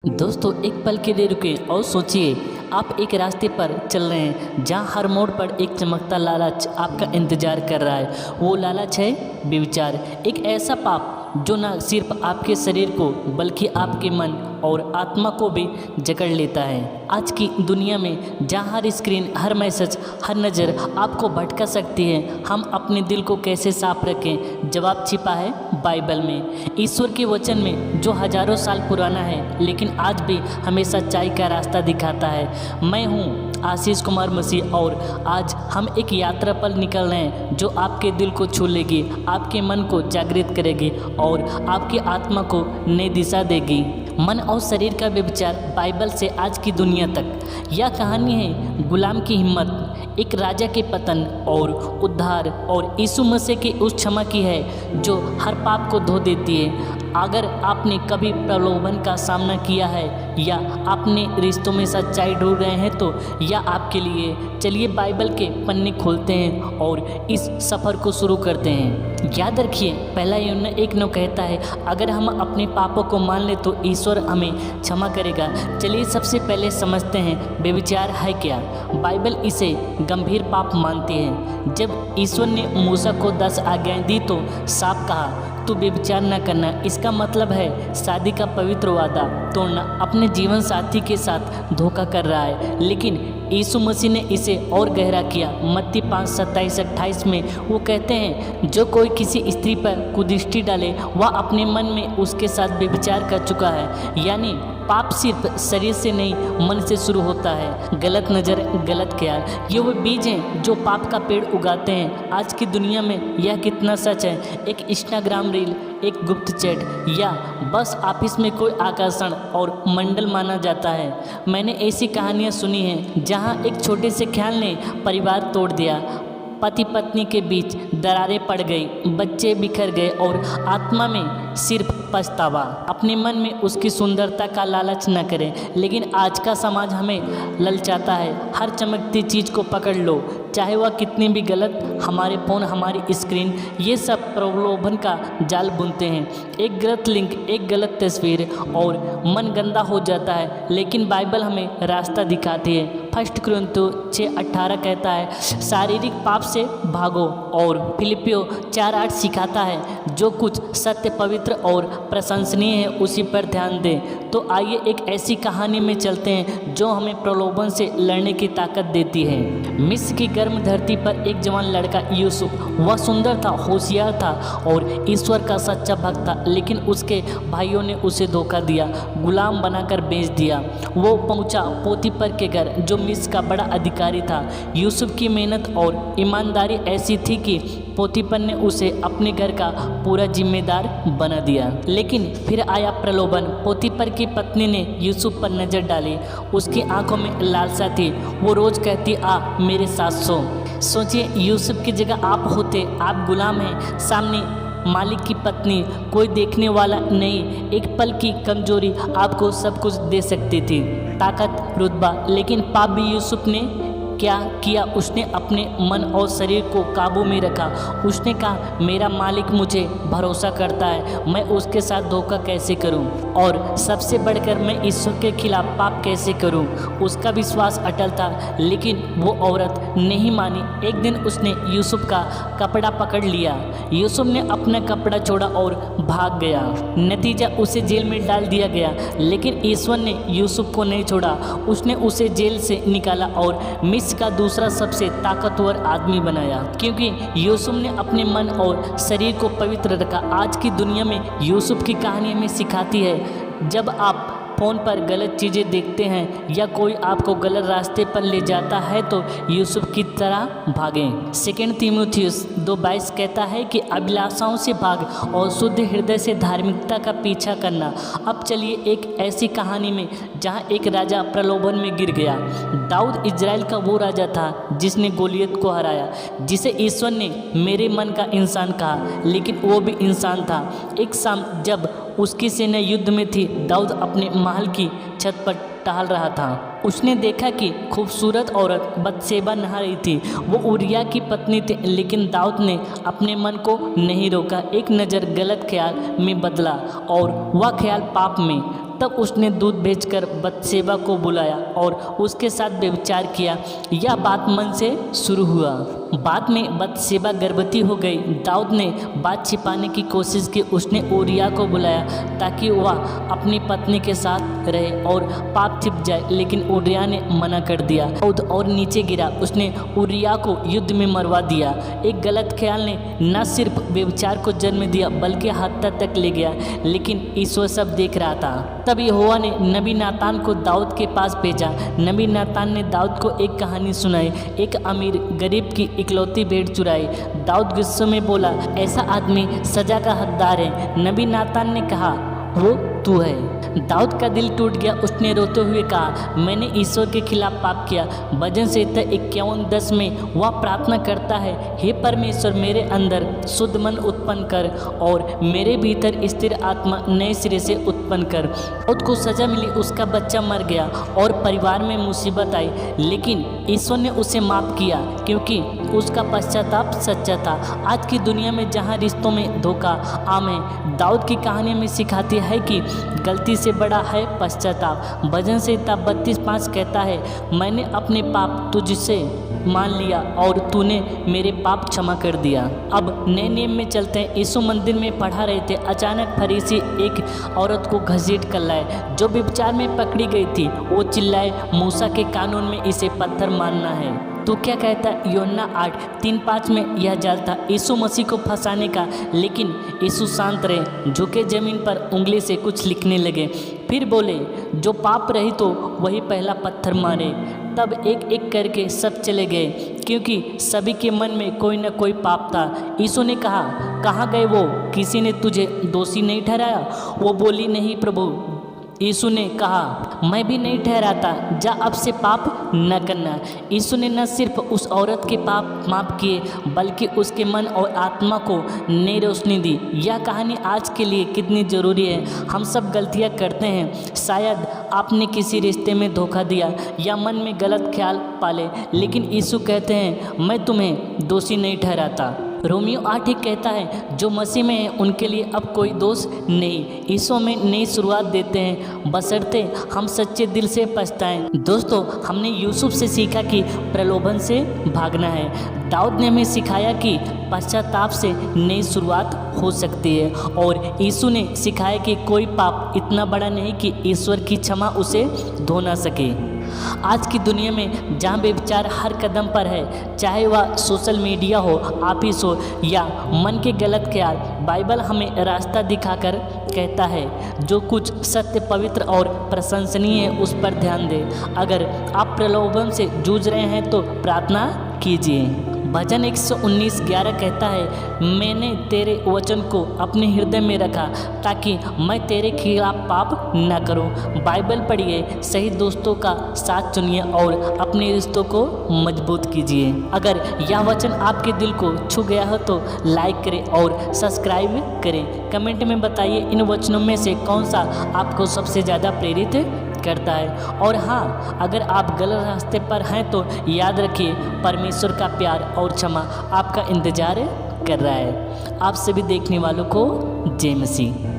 दोस्तों एक पल के लिए रुकें और सोचिए। आप एक रास्ते पर चल रहे हैं जहां हर मोड़ पर एक चमकता लालच आपका इंतजार कर रहा है। वो लालच है व्यभिचार, एक ऐसा पाप जो न सिर्फ आपके शरीर को बल्कि आपके मन और आत्मा को भी जकड़ लेता है। आज की दुनिया में जहाँ हर स्क्रीन, हर मैसेज, हर नज़र आपको भटका सकती है, हम अपने दिल को कैसे साफ रखें? जवाब छिपा है बाइबल में, ईश्वर के वचन में, जो हजारों साल पुराना है लेकिन आज भी हमें सच्चाई का रास्ता दिखाता है। मैं हूँ आशीष कुमार मसीह और आज हम एक यात्रा पर निकल रहे हैं जो आपके दिल को छू लेगी, आपके मन को जागृत करेगी और आपकी आत्मा को नई दिशा देगी। मन और शरीर का व्यभिचार, बाइबल से आज की दुनिया तक। यह कहानी है गुलाम की हिम्मत, एक राजा के पतन और उद्धार, और यीशु मसीह की उस क्षमा की है जो हर पाप को धो देती है। अगर आपने कभी प्रलोभन का सामना किया है या आपने रिश्तों में सच्चाई ढूंढ रहे हैं तो यह आपके लिए। चलिए बाइबल के पन्ने खोलते हैं और इस सफ़र को शुरू करते हैं। याद रखिए, पहला यूहन्ना 1:9 कहता है, अगर हम अपने पापों को मान ले तो ईश्वर हमें क्षमा करेगा। चलिए सबसे पहले समझते हैं व्यभिचार है क्या। बाइबल इसे गंभीर पाप मानती है। जब ईश्वर ने मूसा को 10 आज्ञाएं दी तो साफ कहा, तू व्यभिचार न करना। इसका मतलब है शादी का पवित्र वादा तोड़ना, अपने जीवन साथी के साथ धोखा कर रहा है। लेकिन यीशु मसीह ने इसे और गहरा किया। मत्ती 5:27-28 में वो कहते हैं, जो कोई किसी स्त्री पर कुदृष्टि डाले वह अपने मन में उसके साथ व्यभिचार कर चुका है। यानी पाप सिर्फ शरीर से नहीं, मन से शुरू होता है। गलत नज़र, गलत ख्याल, ये वो बीज हैं जो पाप का पेड़ उगाते हैं। आज की दुनिया में यह कितना सच है। एक इंस्टाग्राम रील, एक गुप्त चैट या बस ऑफिस में कोई आकर्षण और मंडल माना जाता है। मैंने ऐसी कहानियाँ सुनी हैं जहाँ एक छोटे से ख्याल ने परिवार तोड़ दिया। पति पत्नी के बीच दरारें पड़ गई, बच्चे बिखर गए और आत्मा में सिर्फ पछतावा। अपने मन में उसकी सुंदरता का लालच न करें। लेकिन आज का समाज हमें ललचाता है, हर चमकती चीज़ को पकड़ लो, चाहे वह कितनी भी गलत। हमारे फ़ोन, हमारी स्क्रीन, ये सब प्रलोभन का जाल बुनते हैं। एक गलत लिंक, एक गलत तस्वीर और मन गंदा हो जाता है। लेकिन बाइबल हमें रास्ता दिखाती है। 1 कुरिन्थियों 6:18 कहता है, शारीरिक पाप से भागो। और फिलिपियों 4:8 सिखाता है, जो कुछ सत्य, पवित्र और प्रशंसनीय है उसी पर ध्यान दें। तो आइए एक ऐसी कहानी में चलते हैं जो हमें प्रलोभन से लड़ने की ताकत देती है। मिस्र की गर्म धरती पर एक जवान लड़का यूसुफ, वह सुंदर था, होशियार था और ईश्वर का सच्चा भक्त था। लेकिन उसके भाइयों ने उसे धोखा दिया, गुलाम बनाकर बेच दिया। वो पहुंचा पोतीफर के घर, जो मिस्र का बड़ा अधिकारी था। यूसुफ की मेहनत और ईमानदारी ऐसी थी कि पोतीफर ने उसे अपने घर का पूरा जिम्मेदार बना दिया। लेकिन फिर आया प्रलोभन। पोतीफर की पत्नी ने यूसुफ पर नज़र डाली। उसकी आंखों में लालसा थी। वो रोज़ कहती, आ मेरे साथ सो। सोचिए, यूसुफ की जगह आप होते। आप गुलाम हैं, सामने मालिक की पत्नी, कोई देखने वाला नहीं। एक पल की कमजोरी आपको सब कुछ दे सकती थी, ताकत, रुतबा। लेकिन पाप भी यूसुफ ने क्या किया? उसने अपने मन और शरीर को काबू में रखा। उसने कहा, मेरा मालिक मुझे भरोसा करता है, मैं उसके साथ धोखा कैसे करूं? और सबसे बढ़कर मैं ईश्वर के खिलाफ पाप कैसे करूं? उसका विश्वास अटल था, लेकिन वो औरत नहीं मानी। एक दिन उसने यूसुफ का कपड़ा पकड़ लिया। यूसुफ ने अपना कपड़ा छोड़ा और भाग गया। नतीजा, उसे जेल में डाल दिया गया। लेकिन ईश्वर ने यूसुफ को नहीं छोड़ा। उसने उसे जेल से निकाला और मिस्र का दूसरा सबसे ताकतवर आदमी बनाया, क्योंकि यूसुफ ने अपने मन और शरीर को पवित्र रखा। आज की दुनिया में यूसुफ की कहानी हमें सिखाती है, जब आप फ़ोन पर गलत चीज़ें देखते हैं या कोई आपको गलत रास्ते पर ले जाता है तो यूसुफ की तरह भागें। 2 तीमुथियुस 2:22 कहता है कि अभिलाषाओं से भाग और शुद्ध हृदय से धार्मिकता का पीछा करना। अब चलिए एक ऐसी कहानी में जहां एक राजा प्रलोभन में गिर गया। दाऊद इजराइल का वो राजा था जिसने गोलियत को हराया, जिसे ईश्वर ने मेरे मन का इंसान कहा, लेकिन वो भी इंसान था। एक शाम जब उसकी सेना युद्ध में थी, दाऊद अपने महल की छत पर टहल रहा था। उसने देखा कि खूबसूरत औरत बत्शेबा नहा रही थी। वो उरिया की पत्नी थी, लेकिन दाऊद ने अपने मन को नहीं रोका। एक नज़र गलत ख्याल में बदला और वह ख्याल पाप में। तब उसने दूध भेजकर बतशेबा को बुलाया और उसके साथ व्यभिचार किया। यह बात मन से शुरू हुआ। बाद में बतशेबा गर्भवती हो गई। दाऊद ने बात छिपाने की कोशिश की। उसने ऊरिया को बुलाया ताकि वह अपनी पत्नी के साथ रहे और पाप छिप जाए, लेकिन ऊरिया ने मना कर दिया। दाऊद और नीचे गिरा। उसने ऊरिया को युद्ध में मरवा दिया। एक गलत ख्याल ने न सिर्फ व्यभिचार को जन्म दिया बल्कि हत्या तक ले गया, लेकिन ईश्वर सब देख रहा था। तब यहोवा ने नबी नातान को दाऊद के पास भेजा। नबी नातान ने दाऊद को एक कहानी सुनाई। एक अमीर गरीब की इकलौती भेड़ चुराई। दाऊद गुस्से में बोला, ऐसा आदमी सजा का हकदार है। नबी नातान ने कहा, वो तू है। दाऊद का दिल टूट गया। उसने रोते हुए कहा, मैंने ईश्वर के खिलाफ पाप किया। भजन संहिता 51:10 में वह प्रार्थना करता है, हे परमेश्वर, मेरे अंदर शुद्ध मन उत्पन्न कर और मेरे भीतर स्थिर आत्मा नए सिरे से उत्पन्न कर। दाऊद को सजा मिली, उसका बच्चा मर गया और परिवार में मुसीबत आई, लेकिन ईश्वर ने उसे माफ़ किया क्योंकि उसका पश्चाताप सच्चा था। आज की दुनिया में जहाँ रिश्तों में धोखा आम है, दाऊद की कहानी में सिखाती है कि गलती से बड़ा है पश्चाताप। भजन संहिता 32:5 कहता है, मैंने अपने पाप तुझसे मान लिया और तूने मेरे पाप क्षमा कर दिया। अब नए नियम में चलते हैं। यीशु मंदिर में पढ़ा रहे थे। अचानक फरीसी एक औरत को घसीट कर लाए जो व्यभिचार में पकड़ी गई थी। वो चिल्लाए, मूसा के कानून में इसे पत्थर मारना है, तो क्या कहता? यूहन्ना 8:3-5 में यह जाल था यीशु मसीह को फंसाने का, लेकिन यीशु शांत रहे, झुके जमीन पर उंगली से कुछ लिखने लगे। फिर बोले, जो पाप रही तो वही पहला पत्थर मारे। तब एक एक करके सब चले गए क्योंकि सभी के मन में कोई न कोई पाप था। यीशु ने कहा, कहाँ गए वो? किसी ने तुझे दोषी नहीं ठहराया? वो बोली, नहीं प्रभु। यीशु ने कहा, मैं भी नहीं ठहराता, जा अब से पाप न करना। यीशु ने न सिर्फ उस औरत के पाप माफ़ किए बल्कि उसके मन और आत्मा को नई रोशनी दी। यह कहानी आज के लिए कितनी ज़रूरी है। हम सब गलतियां करते हैं। शायद आपने किसी रिश्ते में धोखा दिया या मन में गलत ख्याल पाले, लेकिन यीशु कहते हैं, मैं तुम्हें दोषी नहीं ठहराता। रोमियो 8 कहता है, जो मसीह में है उनके लिए अब कोई दोष नहीं। यीशु हमें नई शुरुआत देते हैं, बशर्ते हम सच्चे दिल से पछताएं। दोस्तों, हमने यूसुफ से सीखा कि प्रलोभन से भागना है। दाऊद ने हमें सिखाया कि पश्चाताप से नई शुरुआत हो सकती है, और यीशु ने सिखाया कि कोई पाप इतना बड़ा नहीं कि ईश्वर की क्षमा उसे धो ना सके। आज की दुनिया में जहाँ व्यभिचार हर कदम पर है, चाहे वह सोशल मीडिया हो, ऑफिस हो या मन के गलत ख्याल, बाइबल हमें रास्ता दिखाकर कहता है, जो कुछ सत्य, पवित्र और प्रशंसनीय है उस पर ध्यान दें। अगर आप प्रलोभन से जूझ रहे हैं तो प्रार्थना कीजिए। भजन 119:11 कहता है, मैंने तेरे वचन को अपने हृदय में रखा ताकि मैं तेरे खिलाफ पाप न करूं। बाइबल पढ़िए, सही दोस्तों का साथ चुनिए और अपने रिश्तों को मजबूत कीजिए। अगर यह वचन आपके दिल को छू गया हो तो लाइक करें और सब्सक्राइब करें। कमेंट में बताइए इन वचनों में से कौन सा आपको सबसे ज़्यादा प्रेरित करता है। और हाँ, अगर आप गलत रास्ते पर हैं तो याद रखिए, परमेश्वर का प्यार और क्षमा आपका इंतजार कर रहा है। आप सभी देखने वालों को जय मसीह।